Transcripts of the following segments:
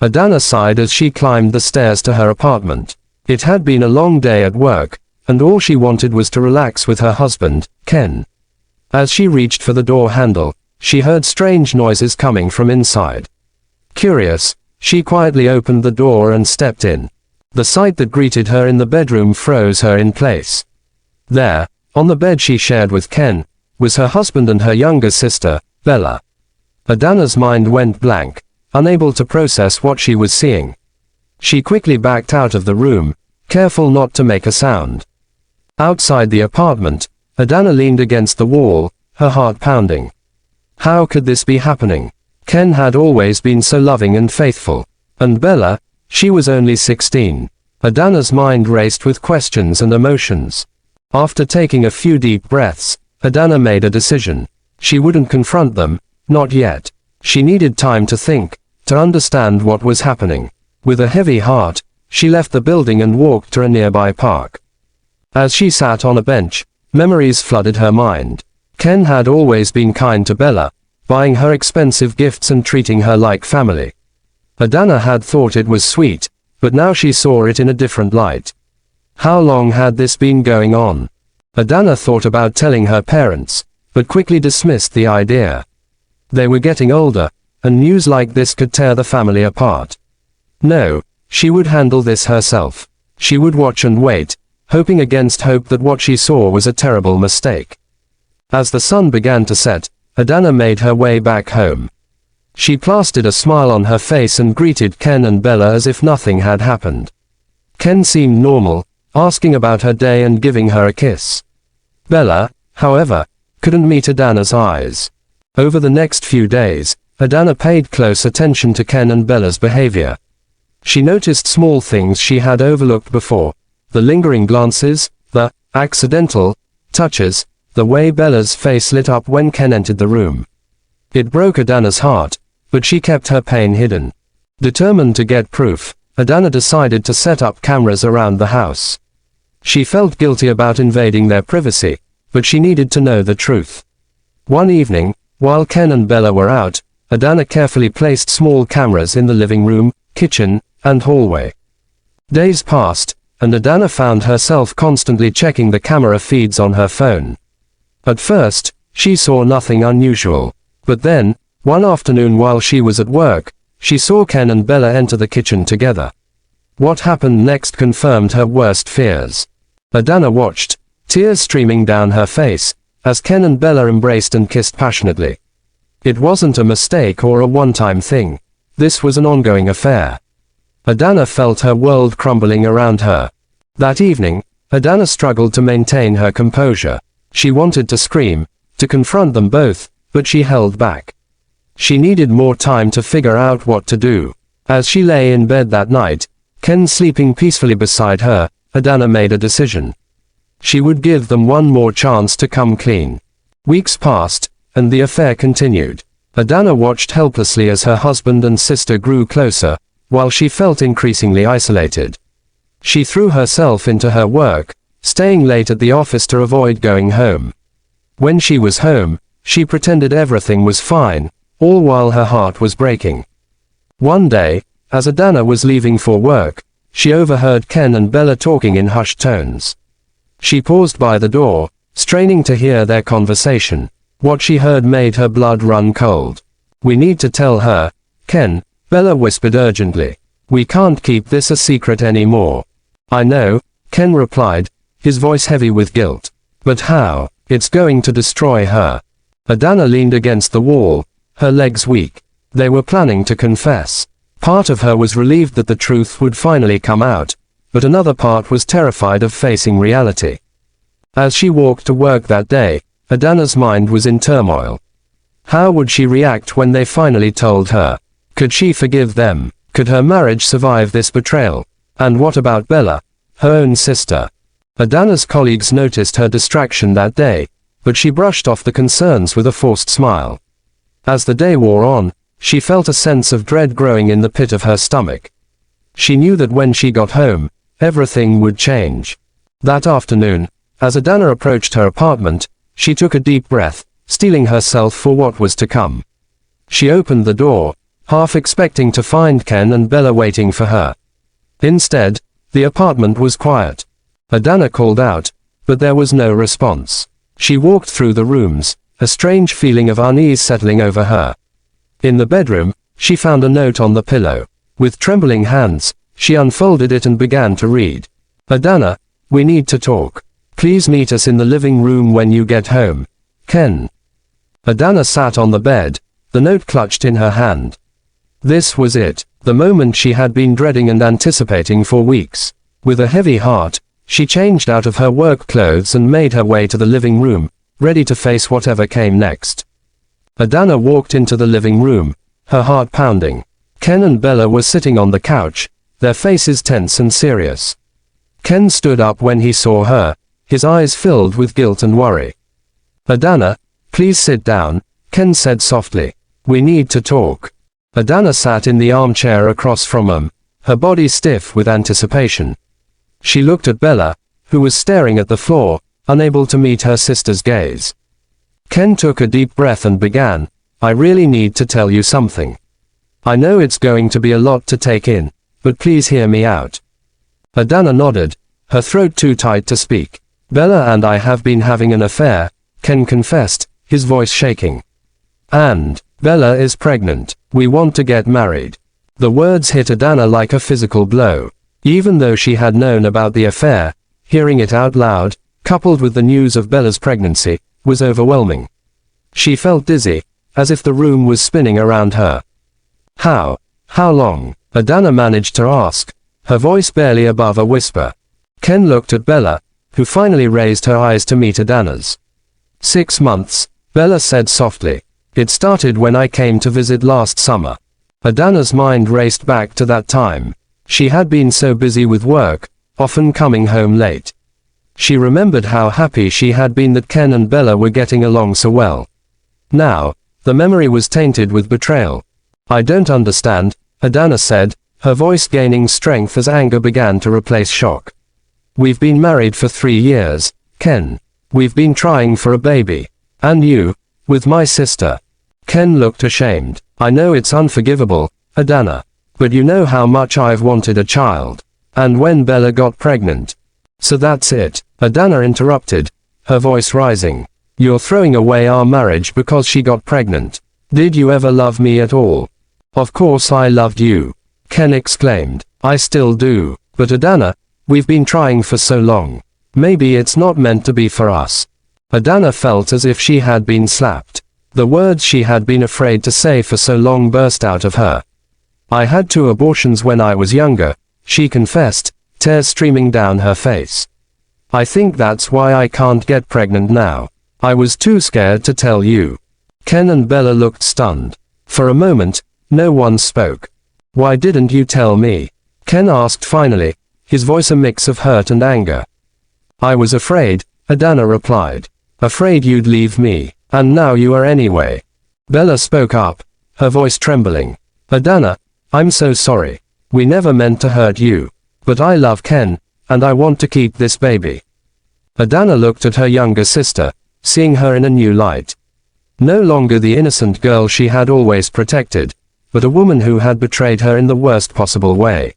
Adanna sighed as she climbed the stairs to her apartment. It had been a long day at work, and all she wanted was to relax with her husband, Ken. As she reached for the door handle, she heard strange noises coming from inside. Curious, she quietly opened the door and stepped in. The sight that greeted her in the bedroom froze her in place. There, on the bed she shared with Ken, was her husband and her younger sister, Bella. Adanna's mind went blank, unable to process what she was seeing. She quickly backed out of the room, careful not to make a sound. Outside the apartment, Adanna leaned against the wall, her heart pounding. How could this be happening? Ken had always been so loving and faithful. And Bella, she was only 16. Adanna's mind raced with questions and emotions. After taking a few deep breaths, Adanna made a decision. She wouldn't confront them, not yet. She needed time to think, to understand what was happening. With a heavy heart, she left the building and walked to a nearby park. As she sat on a bench, memories flooded her mind. Ken had always been kind to Bella, buying her expensive gifts and treating her like family. Adanna had thought it was sweet, but now she saw it in a different light. How long had this been going on? Adanna thought about telling her parents, but quickly dismissed the idea. They were getting older, and news like this could tear the family apart. No, she would handle this herself. She would watch and wait, hoping against hope that what she saw was a terrible mistake. As the sun began to set, Adanna made her way back home. She plastered a smile on her face and greeted Ken and Bella as if nothing had happened. Ken seemed normal, asking about her day and giving her a kiss. Bella, however, couldn't meet Adanna's eyes. Over the next few days, Adanna paid close attention to Ken and Bella's behavior. She noticed small things she had overlooked before: the lingering glances, the accidental touches, the way Bella's face lit up when Ken entered the room. It broke Adanna's heart, but she kept her pain hidden. Determined to get proof, Adanna decided to set up cameras around the house. She felt guilty about invading their privacy, but she needed to know the truth. One evening, while Ken and Bella were out, Adanna carefully placed small cameras in the living room, kitchen, and hallway. Days passed, and Adanna found herself constantly checking the camera feeds on her phone. At first, she saw nothing unusual. But then, one afternoon while she was at work, she saw Ken and Bella enter the kitchen together. What happened next confirmed her worst fears. Adanna watched, tears streaming down her face, as Ken and Bella embraced and kissed passionately. It wasn't a mistake or a one-time thing. This was an ongoing affair. Adanna felt her world crumbling around her. That evening, Adanna struggled to maintain her composure. She wanted to scream, to confront them both, but she held back. She needed more time to figure out what to do. As she lay in bed that night, Ken sleeping peacefully beside her, Adanna made a decision. She would give them one more chance to come clean. Weeks passed, and the affair continued. Adanna watched helplessly as her husband and sister grew closer, while she felt increasingly isolated. She threw herself into her work, staying late at the office to avoid going home. When she was home, she pretended everything was fine, all while her heart was breaking. One day, as Adanna was leaving for work, she overheard Ken and Bella talking in hushed tones. She paused by the door, straining to hear their conversation. What she heard made her blood run cold. "We need to tell her, Ken," Bella whispered urgently. "We can't keep this a secret anymore." "I know," Ken replied, his voice heavy with guilt. "But how? It's going to destroy her." Adanna leaned against the wall, her legs weak. They were planning to confess. Part of her was relieved that the truth would finally come out, but another part was terrified of facing reality. As she walked to work that day, Adanna's mind was in turmoil. How would she react when they finally told her? Could she forgive them? Could her marriage survive this betrayal? And what about Bella, her own sister? Adanna's colleagues noticed her distraction that day, but she brushed off the concerns with a forced smile. As the day wore on, she felt a sense of dread growing in the pit of her stomach. She knew that when she got home, everything would change. That afternoon, as Adanna approached her apartment, she took a deep breath, steeling herself for what was to come. She opened the door, half expecting to find Ken and Bella waiting for her. Instead, the apartment was quiet. Adanna called out, but there was no response. She walked through the rooms, a strange feeling of unease settling over her. In the bedroom, she found a note on the pillow. With trembling hands, she unfolded it and began to read. Adanna, we need to talk. Please meet us in the living room when you get home. Ken. Adanna sat on the bed, the note clutched in her hand. This was it, the moment she had been dreading and anticipating for weeks. With a heavy heart, she changed out of her work clothes and made her way to the living room, ready to face whatever came next. Adanna walked into the living room, her heart pounding. Ken and Bella were sitting on the couch, their faces tense and serious. Ken stood up when he saw her, his eyes filled with guilt and worry. Adanna, please sit down, Ken said softly. We need to talk. Adanna sat in the armchair across from him, her body stiff with anticipation. She looked at Bella, who was staring at the floor, unable to meet her sister's gaze. Ken took a deep breath and began, I really need to tell you something. I know it's going to be a lot to take in, but please hear me out. Adanna nodded, her throat too tight to speak. Bella and I have been having an affair, Ken confessed, his voice shaking. And Bella is pregnant. We want to get married. The words hit Adanna like a physical blow. Even though she had known about the affair, hearing it out loud, coupled with the news of Bella's pregnancy, was overwhelming. She felt dizzy, as if the room was spinning around her. How long? Adanna managed to ask, her voice barely above a whisper. Ken looked at Bella, who finally raised her eyes to meet Adanna's. 6 months, Bella said softly. It started when I came to visit last summer. Adanna's mind raced back to that time. She had been so busy with work, often coming home late. She remembered how happy she had been that Ken and Bella were getting along so well. Now, the memory was tainted with betrayal. I don't understand, Adanna said, her voice gaining strength as anger began to replace shock. We've been married for 3 years, Ken. We've been trying for a baby. And you, with my sister. Ken looked ashamed. I know it's unforgivable, Adanna. But you know how much I've wanted a child. And when Bella got pregnant. So that's it, Adanna interrupted, her voice rising. You're throwing away our marriage because she got pregnant. Did you ever love me at all? Of course I loved you. Ken exclaimed. I still do. But Adanna, we've been trying for so long. Maybe it's not meant to be for us. Adanna felt as if she had been slapped. The words she had been afraid to say for so long burst out of her. I had 2 abortions when I was younger, she confessed, tears streaming down her face. I think that's why I can't get pregnant now. I was too scared to tell you. Ken and Bella looked stunned. For a moment, no one spoke. Why didn't you tell me? Ken asked finally, his voice a mix of hurt and anger. I was afraid, Adanna replied. Afraid you'd leave me, and now you are anyway. Bella spoke up, her voice trembling. Adanna, I'm so sorry. We never meant to hurt you. But I love Ken, and I want to keep this baby. Adanna looked at her younger sister, seeing her in a new light. No longer the innocent girl she had always protected, but a woman who had betrayed her in the worst possible way.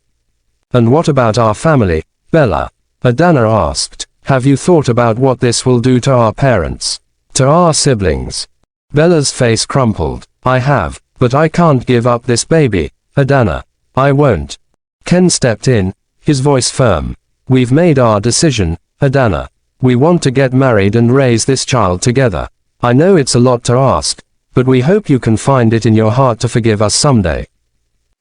And what about our family, Bella? Adanna asked. Have you thought about what this will do to our parents? To our siblings? Bella's face crumpled. I have, but I can't give up this baby, Adanna. I won't. Ken stepped in, his voice firm. We've made our decision, Adanna. We want to get married and raise this child together. I know it's a lot to ask, but we hope you can find it in your heart to forgive us someday.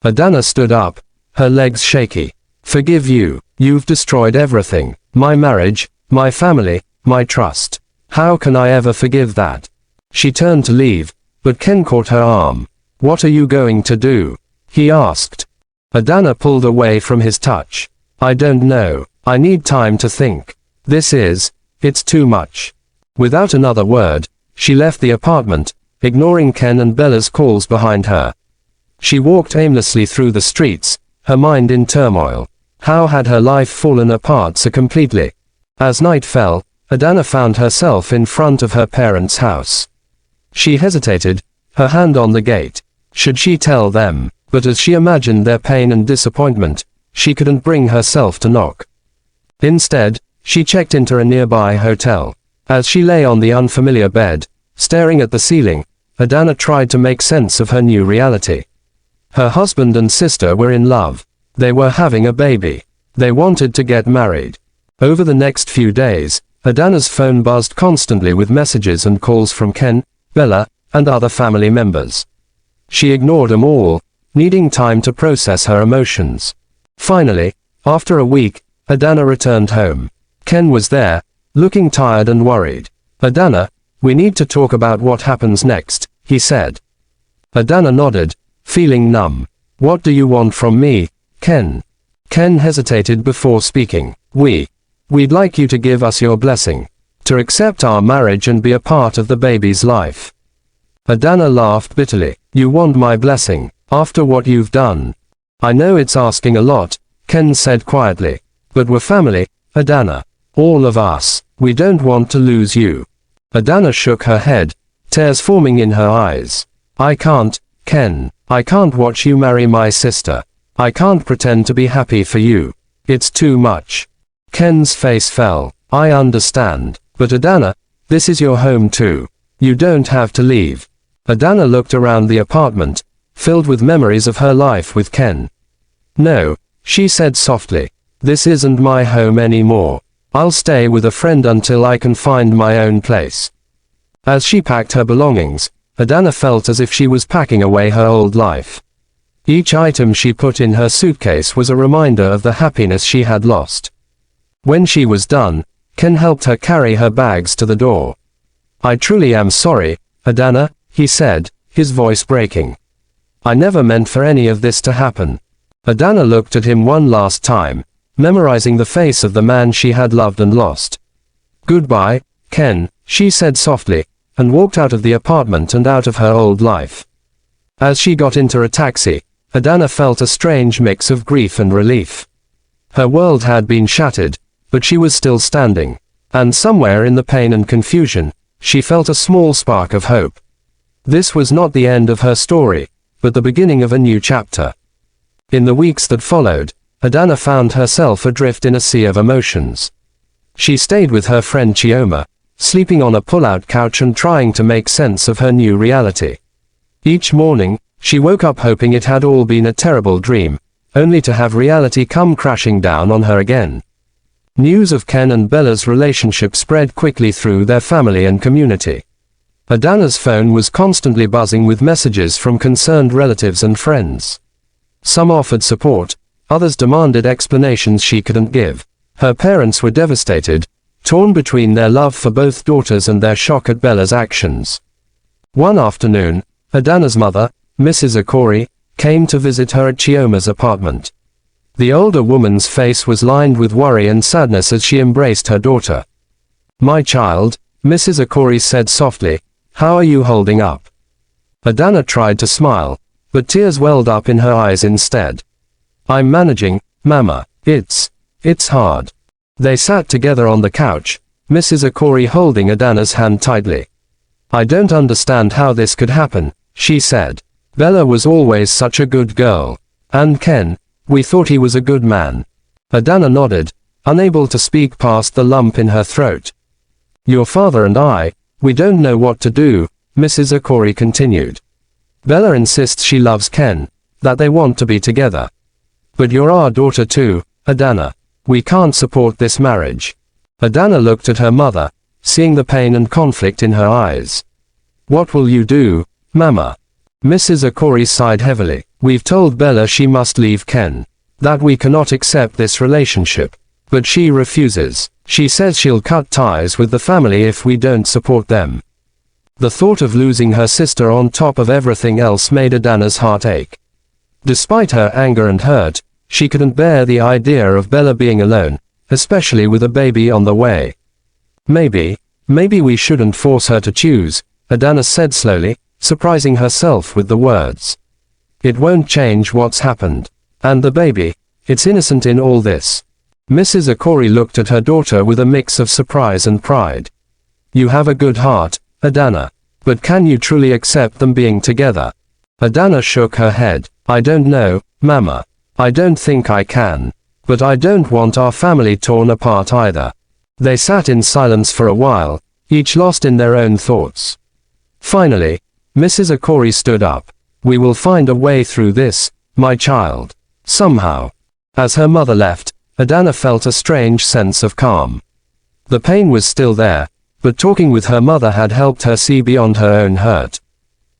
Adanna stood up, her legs shaky. Forgive you. You've destroyed everything. My marriage, my family, my trust. How can I ever forgive that? She turned to leave, but Ken caught her arm. What are you going to do? He asked. Adanna pulled away from his touch. I don't know. I need time to think. It's too much. Without another word, she left the apartment, ignoring Ken and Bella's calls behind her. She walked aimlessly through the streets, her mind in turmoil. How had her life fallen apart so completely? As night fell, Adanna found herself in front of her parents' house. She hesitated, her hand on the gate. Should she tell them? But as she imagined their pain and disappointment, she couldn't bring herself to knock. Instead, she checked into a nearby hotel. As she lay on the unfamiliar bed, staring at the ceiling, Adanna tried to make sense of her new reality. Her husband and sister were in love. They were having a baby. They wanted to get married. Over the next few days, Adanna's phone buzzed constantly with messages and calls from Ken, Bella, and other family members. She ignored them all, needing time to process her emotions. Finally, after a week, Adanna returned home. Ken was there, looking tired and worried. "Adanna, we need to talk about what happens next," he said. Adanna nodded, feeling numb. "What do you want from me, Ken?" Ken hesitated before speaking. We'd like you to give us your blessing. To accept our marriage and be a part of the baby's life." Adanna laughed bitterly. "You want my blessing, after what you've done?" "I know it's asking a lot," Ken said quietly. "But we're family, Adanna. All of us. We don't want to lose you." Adanna shook her head, tears forming in her eyes. "I can't, Ken. I can't watch you marry my sister. I can't pretend to be happy for you. It's too much." Ken's face fell. "I understand. But Adanna, this is your home too. You don't have to leave." Adanna looked around the apartment, filled with memories of her life with Ken. "No," she said softly. "This isn't my home anymore. I'll stay with a friend until I can find my own place." As she packed her belongings, Adanna felt as if she was packing away her old life. Each item she put in her suitcase was a reminder of the happiness she had lost. When she was done, Ken helped her carry her bags to the door. "I truly am sorry, Adanna," he said, his voice breaking. "I never meant for any of this to happen." Adanna looked at him one last time, memorizing the face of the man she had loved and lost. "Goodbye, Ken," she said softly, and walked out of the apartment and out of her old life. As she got into a taxi, Adanna felt a strange mix of grief and relief. Her world had been shattered, but she was still standing, and somewhere in the pain and confusion, she felt a small spark of hope. This was not the end of her story, but the beginning of a new chapter. In the weeks that followed, Adanna found herself adrift in a sea of emotions. She stayed with her friend Chioma, sleeping on a pull-out couch and trying to make sense of her new reality. Each morning, she woke up hoping it had all been a terrible dream, only to have reality come crashing down on her again. News of Ken and Bella's relationship spread quickly through their family and community. Adanna's phone was constantly buzzing with messages from concerned relatives and friends. Some offered support, others demanded explanations she couldn't give. Her parents were devastated, torn between their love for both daughters and their shock at Bella's actions. One afternoon, Adanna's mother, Mrs. Akori, came to visit her at Chioma's apartment. The older woman's face was lined with worry and sadness as she embraced her daughter. "My child," Mrs. Akori said softly, "how are you holding up?" Adanna tried to smile, but tears welled up in her eyes instead. "I'm managing, Mama. It's hard." They sat together on the couch, Mrs. Akori holding Adanna's hand tightly. "I don't understand how this could happen," she said. "Bella was always such a good girl. And Ken, we thought he was a good man." Adanna nodded, unable to speak past the lump in her throat. "Your father and I, we don't know what to do," Mrs. Akori continued. "Bella insists she loves Ken, that they want to be together. But you're our daughter too, Adanna. We can't support this marriage." Adanna looked at her mother, seeing the pain and conflict in her eyes. "What will you do, Mama?" Mrs. Akori sighed heavily. "We've told Bella she must leave Ken. That we cannot accept this relationship. But she refuses. She says she'll cut ties with the family if we don't support them." The thought of losing her sister on top of everything else made Adanna's heart ache. Despite her anger and hurt, she couldn't bear the idea of Bella being alone, especially with a baby on the way. Maybe we shouldn't force her to choose," Adanna said slowly, surprising herself with the words. "It won't change what's happened. And the baby, it's innocent in all this." Mrs. Akori looked at her daughter with a mix of surprise and pride. "You have a good heart, Adanna. But can you truly accept them being together?" Adanna shook her head. I don't know, Mama. I don't think I can. But I don't want our family torn apart either. They sat in silence for a while, each lost in their own thoughts. Finally, Mrs. Akori stood up. We will find a way through this, my child. Somehow. As her mother left, Adanna felt a strange sense of calm. The pain was still there, but talking with her mother had helped her see beyond her own hurt.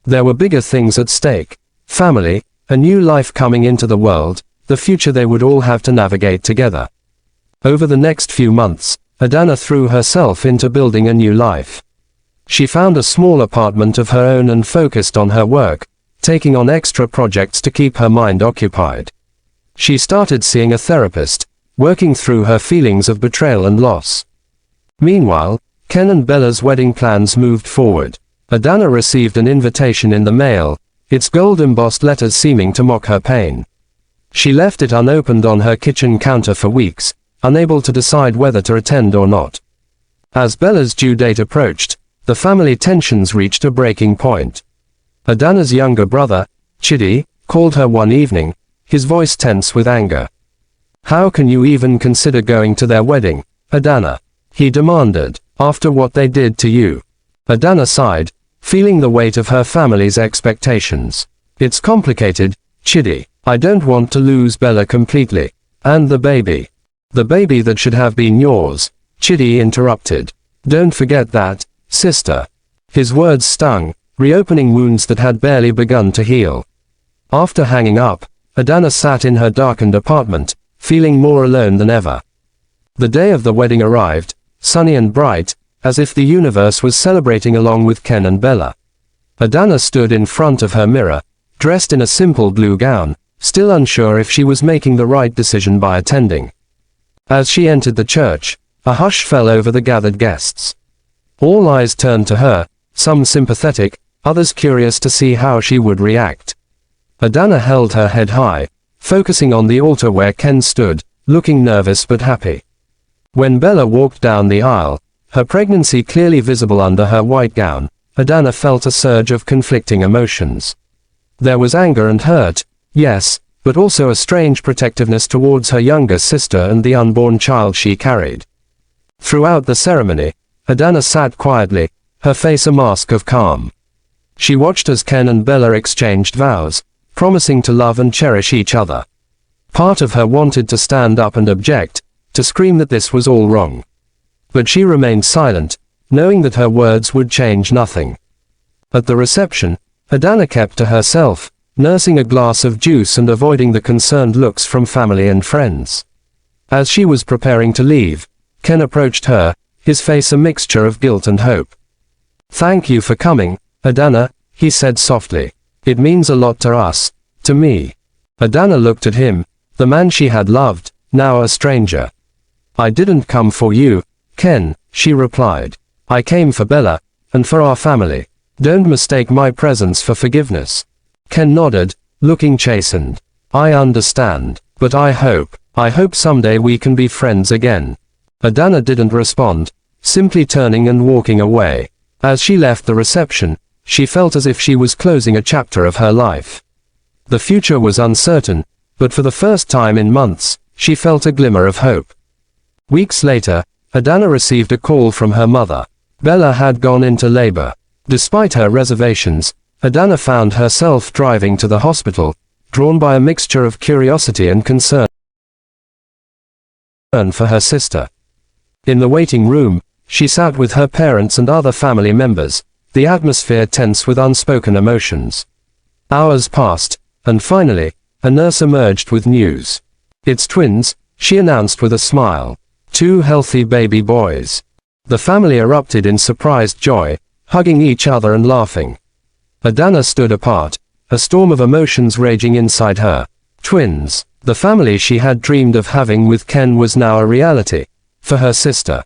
There were bigger things at stake. Family, a new life coming into the world, the future they would all have to navigate together. Over the next few months, Adanna threw herself into building a new life. She found a small apartment of her own and focused on her work, taking on extra projects to keep her mind occupied. She started seeing a therapist, working through her feelings of betrayal and loss. Meanwhile, Ken and Bella's wedding plans moved forward. Adanna received an invitation in the mail, its gold-embossed letters seeming to mock her pain. She left it unopened on her kitchen counter for weeks, unable to decide whether to attend or not. As Bella's due date approached, the family tensions reached a breaking point. Adanna's younger brother, Chidi, called her one evening, his voice tense with anger. How can you even consider going to their wedding, Adanna? He demanded, after what they did to you. Adanna sighed, feeling the weight of her family's expectations. It's complicated, Chidi. I don't want to lose Bella completely. And the baby. The baby that should have been yours, Chidi interrupted. Don't forget that, sister. His words stung, reopening wounds that had barely begun to heal. After hanging up, Adanna sat in her darkened apartment, feeling more alone than ever. The day of the wedding arrived, sunny and bright, as if the universe was celebrating along with Ken and Bella. Adanna stood in front of her mirror, dressed in a simple blue gown, still unsure if she was making the right decision by attending. As she entered the church, a hush fell over the gathered guests. All eyes turned to her, some sympathetic, others curious to see how she would react. Adanna held her head high, focusing on the altar where Ken stood, looking nervous but happy. When Bella walked down the aisle, her pregnancy clearly visible under her white gown, Adanna felt a surge of conflicting emotions. There was anger and hurt, yes, but also a strange protectiveness towards her younger sister and the unborn child she carried. Throughout the ceremony, Adanna sat quietly, her face a mask of calm. She watched as Ken and Bella exchanged vows, promising to love and cherish each other. Part of her wanted to stand up and object, to scream that this was all wrong. But she remained silent, knowing that her words would change nothing. At the reception, Adanna kept to herself, nursing a glass of juice and avoiding the concerned looks from family and friends. As she was preparing to leave, Ken approached her, his face a mixture of guilt and hope. Thank you for coming, Adanna, he said softly. It means a lot to us, to me. Adanna looked at him, the man she had loved, now a stranger. I didn't come for you, Ken, she replied. I came for Bella, and for our family. Don't mistake my presence for forgiveness. Ken nodded, looking chastened. I understand, but I hope someday we can be friends again. Adanna didn't respond, simply turning and walking away. As she left the reception, she felt as if she was closing a chapter of her life. The future was uncertain, but for the first time in months, she felt a glimmer of hope. Weeks later, Adanna received a call from her mother. Bella had gone into labor. Despite her reservations, Adanna found herself driving to the hospital, drawn by a mixture of curiosity and concern for her sister. In the waiting room, she sat with her parents and other family members, the atmosphere tense with unspoken emotions. Hours passed, and finally, a nurse emerged with news. It's twins, she announced with a smile. 2 healthy baby boys. The family erupted in surprised joy, hugging each other and laughing. Adanna stood apart, a storm of emotions raging inside her. Twins. The family she had dreamed of having with Ken was now a reality, for her sister.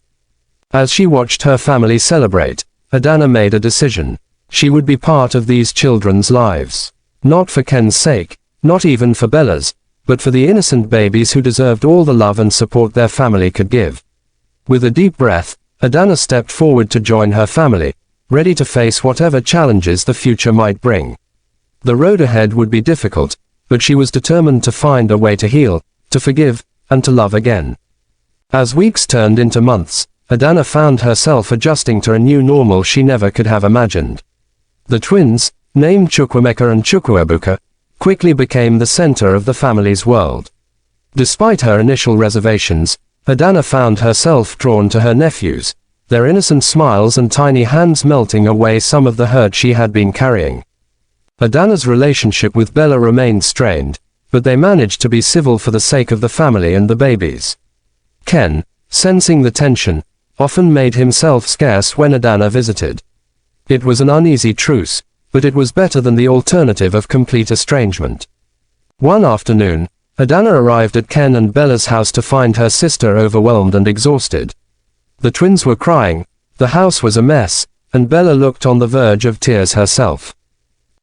As she watched her family celebrate, Adanna made a decision. She would be part of these children's lives. Not for Ken's sake, not even for Bella's, but for the innocent babies who deserved all the love and support their family could give. With a deep breath, Adanna stepped forward to join her family, ready to face whatever challenges the future might bring. The road ahead would be difficult, but she was determined to find a way to heal, to forgive, and to love again. As weeks turned into months, Adanna found herself adjusting to a new normal she never could have imagined. The twins, named Chukwuemeka and Chukwuebuka, quickly became the center of the family's world. Despite her initial reservations, Adanna found herself drawn to her nephews, their innocent smiles and tiny hands melting away some of the hurt she had been carrying. Adanna's relationship with Bella remained strained, but they managed to be civil for the sake of the family and the babies. Ken, sensing the tension, often made himself scarce when Adanna visited. It was an uneasy truce, but it was better than the alternative of complete estrangement. One afternoon, Adanna arrived at Ken and Bella's house to find her sister overwhelmed and exhausted. The twins were crying, the house was a mess, and Bella looked on the verge of tears herself.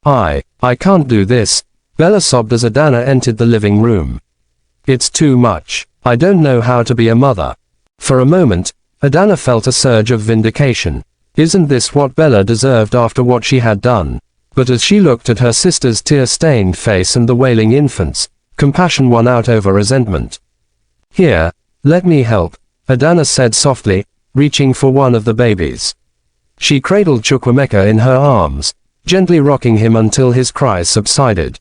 I can't do this, Bella sobbed as Adanna entered the living room. It's too much. I don't know how to be a mother. For a moment, Adanna felt a surge of vindication. Isn't this what Bella deserved after what she had done? But as she looked at her sister's tear-stained face and the wailing infants, compassion won out over resentment. Here, let me help, Adanna said softly, reaching for one of the babies. She cradled Chukwuemeka in her arms, gently rocking him until his cries subsided.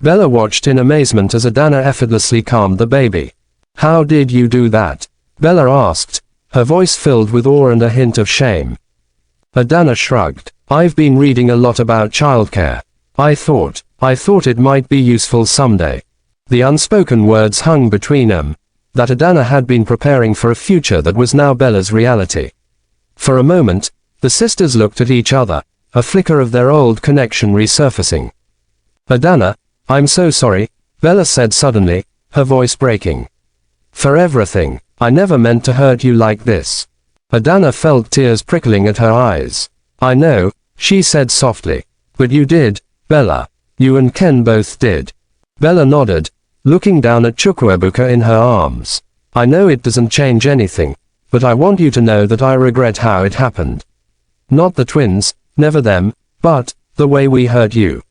Bella watched in amazement as Adanna effortlessly calmed the baby. How did you do that? Bella asked, her voice filled with awe and a hint of shame. Adanna shrugged. I've been reading a lot about childcare. I thought it might be useful someday. The unspoken words hung between them, that Adanna had been preparing for a future that was now Bella's reality. For a moment, the sisters looked at each other, a flicker of their old connection resurfacing. Adanna, I'm so sorry, Bella said suddenly, her voice breaking. For everything. I never meant to hurt you like this. Adanna felt tears prickling at her eyes. I know, she said softly. But you did, Bella. You and Ken both did. Bella nodded, looking down at Chukwuebuka in her arms. I know it doesn't change anything, but I want you to know that I regret how it happened. Not the twins, never them, but the way we hurt you.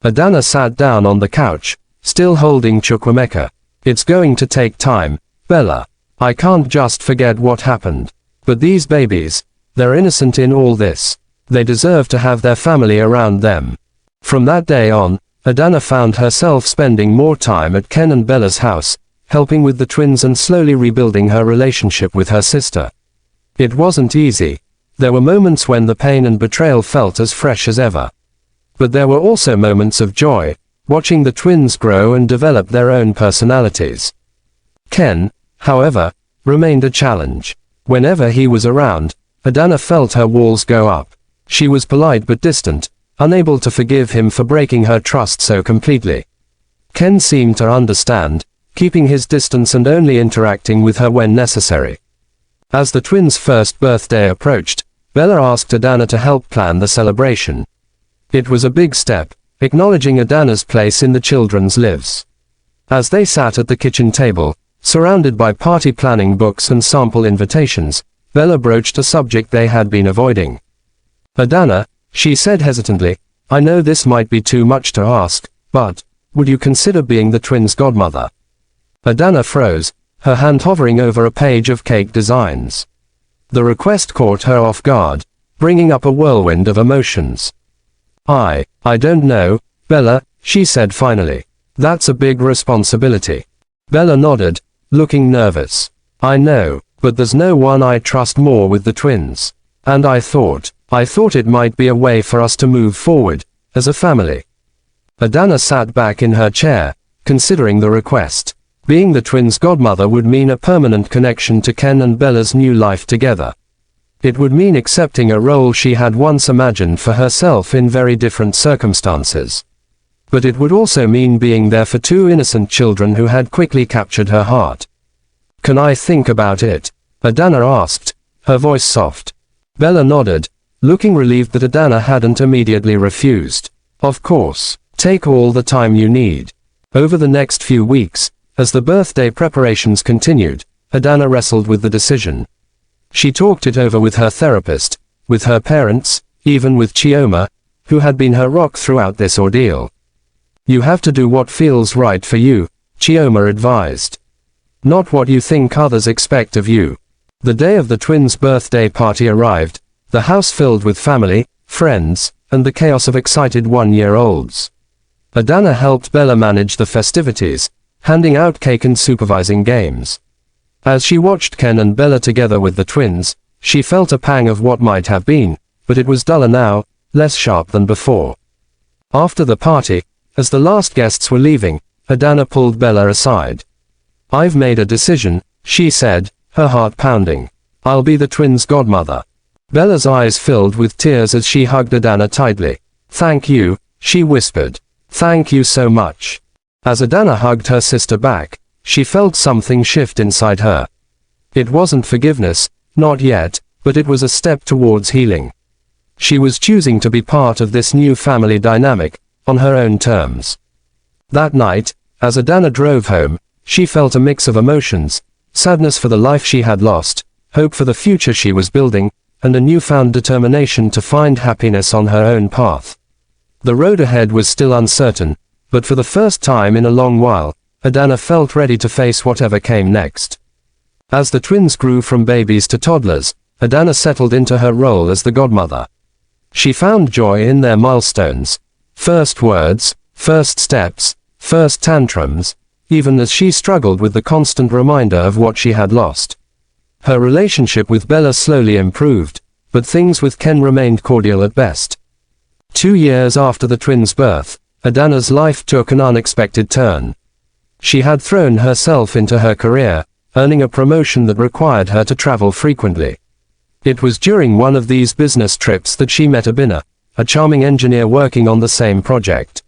Adanna sat down on the couch, still holding Chukwuemeka. It's going to take time, Bella. I can't just forget what happened. But these babies, they're innocent in all this. They deserve to have their family around them. From that day on, Adanna found herself spending more time at Ken and Bella's house, helping with the twins and slowly rebuilding her relationship with her sister. It wasn't easy. There were moments when the pain and betrayal felt as fresh as ever. But there were also moments of joy, watching the twins grow and develop their own personalities. Ken, however, remained a challenge. Whenever he was around, Adanna felt her walls go up. She was polite but distant, unable to forgive him for breaking her trust so completely. Ken seemed to understand, keeping his distance and only interacting with her when necessary. As the twins' first birthday approached, Bella asked Adanna to help plan the celebration. It was a big step, acknowledging Adanna's place in the children's lives. As they sat at the kitchen table, surrounded by party planning books and sample invitations, Bella broached a subject they had been avoiding. Adanna, she said hesitantly, I know this might be too much to ask, but would you consider being the twins' godmother? Adanna froze, her hand hovering over a page of cake designs. The request caught her off guard, bringing up a whirlwind of emotions. I don't know, Bella, she said finally. That's a big responsibility. Bella nodded, looking nervous. I know, but there's no one I trust more with the twins. And I thought it might be a way for us to move forward, as a family. Adanna sat back in her chair, considering the request. Being the twins' godmother would mean a permanent connection to Ken and Bella's new life together. It would mean accepting a role she had once imagined for herself in very different circumstances. But it would also mean being there for two innocent children who had quickly captured her heart. Can I think about it? Adanna asked, her voice soft. Bella nodded, looking relieved that Adanna hadn't immediately refused. Of course, take all the time you need. Over the next few weeks, as the birthday preparations continued, Adanna wrestled with the decision. She talked it over with her therapist, with her parents, even with Chioma, who had been her rock throughout this ordeal. You have to do what feels right for you, Chioma advised. Not what you think others expect of you. The day of the twins' birthday party arrived, the house filled with family, friends, and the chaos of excited one-year-olds. Adanna helped Bella manage the festivities, handing out cake and supervising games. As she watched Ken and Bella together with the twins, she felt a pang of what might have been, but it was duller now, less sharp than before. After the party, as the last guests were leaving, Adanna pulled Bella aside. I've made a decision, she said, her heart pounding. I'll be the twins' godmother. Bella's eyes filled with tears as she hugged Adanna tightly. Thank you, she whispered. Thank you so much. As Adanna hugged her sister back, she felt something shift inside her. It wasn't forgiveness, not yet, but it was a step towards healing. She was choosing to be part of this new family dynamic, on her own terms. That night, as Adanna drove home, she felt a mix of emotions, sadness for the life she had lost, hope for the future she was building, and a newfound determination to find happiness on her own path. The road ahead was still uncertain, but for the first time in a long while, Adanna felt ready to face whatever came next. As the twins grew from babies to toddlers, Adanna settled into her role as the godmother. She found joy in their milestones, first words, first steps, first tantrums, even as she struggled with the constant reminder of what she had lost. Her relationship with Bella slowly improved, but things with Ken remained cordial at best. 2 years after the twins' birth, Adanna's life took an unexpected turn. She had thrown herself into her career, earning a promotion that required her to travel frequently. It was during one of these business trips that she met Adanna, a charming engineer working on the same project.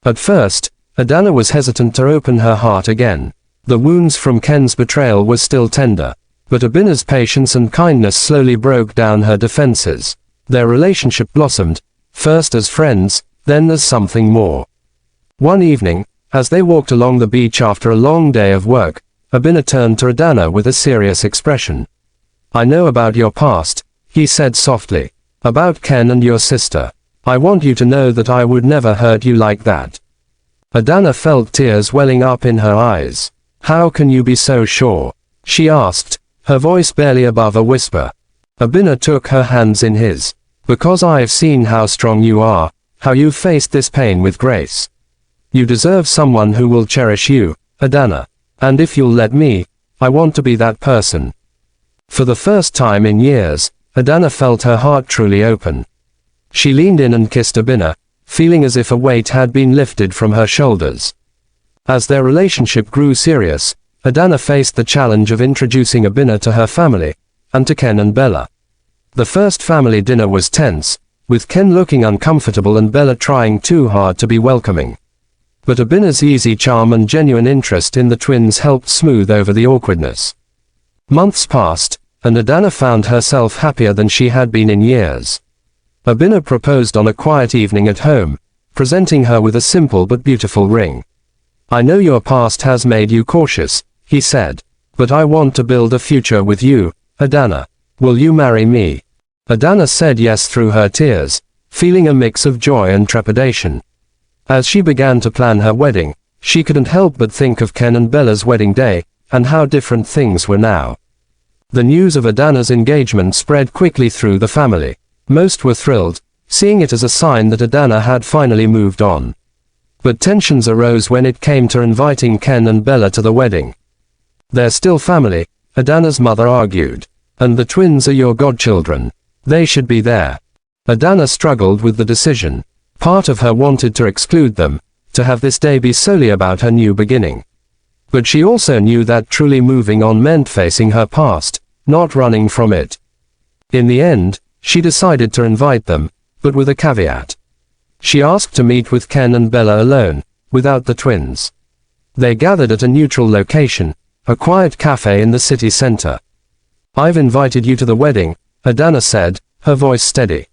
At first, Adanna was hesitant to open her heart again. The wounds from Ken's betrayal were still tender, but Adanna's patience and kindness slowly broke down her defenses. Their relationship blossomed, first as friends, then as something more. One evening, as they walked along the beach after a long day of work, Adanna turned to Adanna with a serious expression. I know about your past, he said softly. About Ken and your sister. I want you to know that I would never hurt you like that. Adanna felt tears welling up in her eyes. How can you be so sure? She asked, her voice barely above a whisper. Adanna took her hands in his. Because I've seen how strong you are, how you've faced this pain with grace. You deserve someone who will cherish you, Adanna. And if you'll let me, I want to be that person. For the first time in years, Adanna felt her heart truly open. She leaned in and kissed Adanna, feeling as if a weight had been lifted from her shoulders. As their relationship grew serious, Adanna faced the challenge of introducing Adanna to her family, and to Ken and Bella. The first family dinner was tense, with Ken looking uncomfortable and Bella trying too hard to be welcoming. But Adanna's easy charm and genuine interest in the twins helped smooth over the awkwardness. Months passed, and Adanna found herself happier than she had been in years. Adanna proposed on a quiet evening at home, presenting her with a simple but beautiful ring. I know your past has made you cautious, he said, but I want to build a future with you, Adanna. Will you marry me? Adanna said yes through her tears, feeling a mix of joy and trepidation. As she began to plan her wedding, she couldn't help but think of Ken and Bella's wedding day, and how different things were now. The news of Adanna's engagement spread quickly through the family. Most were thrilled, seeing it as a sign that Adanna had finally moved on. But tensions arose when it came to inviting Ken and Bella to the wedding. They're still family, Adanna's mother argued. And the twins are your godchildren. They should be there. Adanna struggled with the decision. Part of her wanted to exclude them, to have this day be solely about her new beginning. But she also knew that truly moving on meant facing her past, not running from it. In the end, she decided to invite them, but with a caveat. She asked to meet with Ken and Bella alone, without the twins. They gathered at a neutral location, a quiet cafe in the city center. I've invited you to the wedding, Adanna said, her voice steady.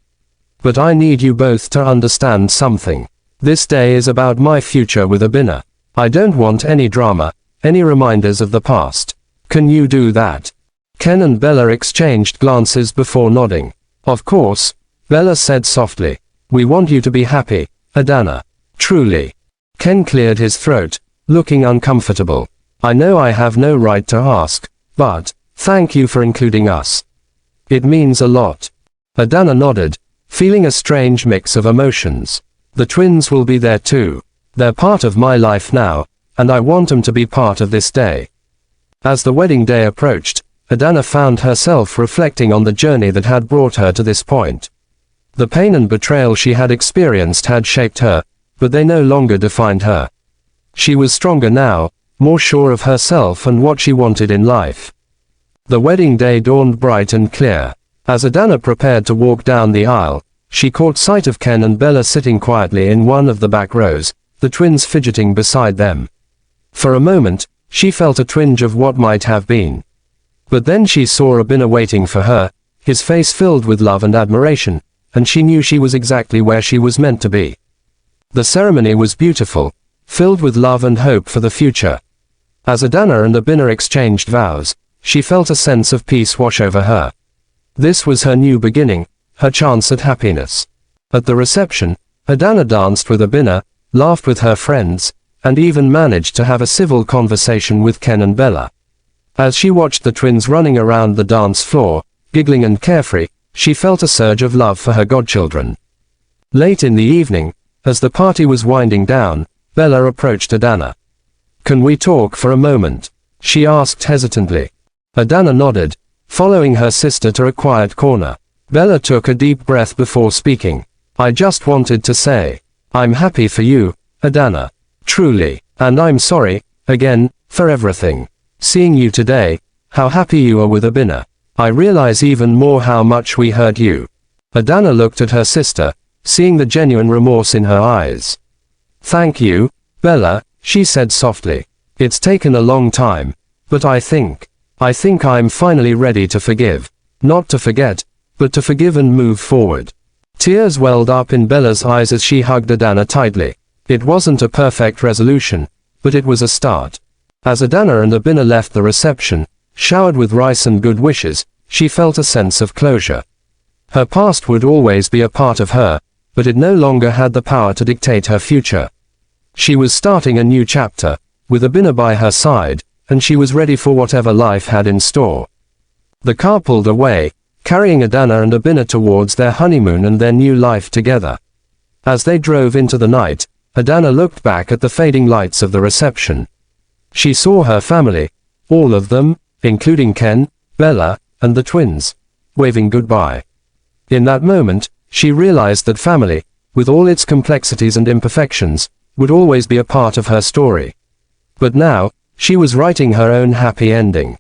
But I need you both to understand something. This day is about my future with Adanna. I don't want any drama, any reminders of the past. Can you do that? Ken and Bella exchanged glances before nodding. Of course, Bella said softly. We want you to be happy, Adanna. Truly. Ken cleared his throat, looking uncomfortable. I know I have no right to ask, but, thank you for including us. It means a lot. Adanna nodded, feeling a strange mix of emotions. The twins will be there too. They're part of my life now, and I want them to be part of this day. As the wedding day approached, Adanna found herself reflecting on the journey that had brought her to this point. The pain and betrayal she had experienced had shaped her, but they no longer defined her. She was stronger now, more sure of herself and what she wanted in life. The wedding day dawned bright and clear. As Adanna prepared to walk down the aisle, she caught sight of Ken and Bella sitting quietly in one of the back rows, the twins fidgeting beside them. For a moment, she felt a twinge of what might have been. But then she saw Adanna waiting for her, his face filled with love and admiration, and she knew she was exactly where she was meant to be. The ceremony was beautiful, filled with love and hope for the future. As Adanna and Adanna exchanged vows, she felt a sense of peace wash over her. This was her new beginning, her chance at happiness. At the reception, Adanna danced with Adanna, laughed with her friends, and even managed to have a civil conversation with Ken and Bella. As she watched the twins running around the dance floor, giggling and carefree, she felt a surge of love for her godchildren. Late in the evening, as the party was winding down, Bella approached Adanna. Can we talk for a moment? She asked hesitantly. Adanna nodded, following her sister to a quiet corner. Bella took a deep breath before speaking. I just wanted to say, I'm happy for you, Adanna. Truly. And I'm sorry, again, for everything. Seeing you today, how happy you are with Adanna. I realize even more how much we hurt you. Adanna looked at her sister, seeing the genuine remorse in her eyes. Thank you, Bella, she said softly. It's taken a long time, but I think I'm finally ready to forgive. Not to forget, but to forgive and move forward. Tears welled up in Bella's eyes as she hugged Adanna tightly. It wasn't a perfect resolution, but it was a start. As Adanna and Adanna left the reception, showered with rice and good wishes, she felt a sense of closure. Her past would always be a part of her, but it no longer had the power to dictate her future. She was starting a new chapter, with Adanna by her side, and she was ready for whatever life had in store. The car pulled away, carrying Adanna and Adanna towards their honeymoon and their new life together. As they drove into the night, Adanna looked back at the fading lights of the reception. She saw her family, all of them, including Ken, Bella, and the twins, waving goodbye. In that moment, she realized that family, with all its complexities and imperfections, would always be a part of her story. But now, she was writing her own happy ending.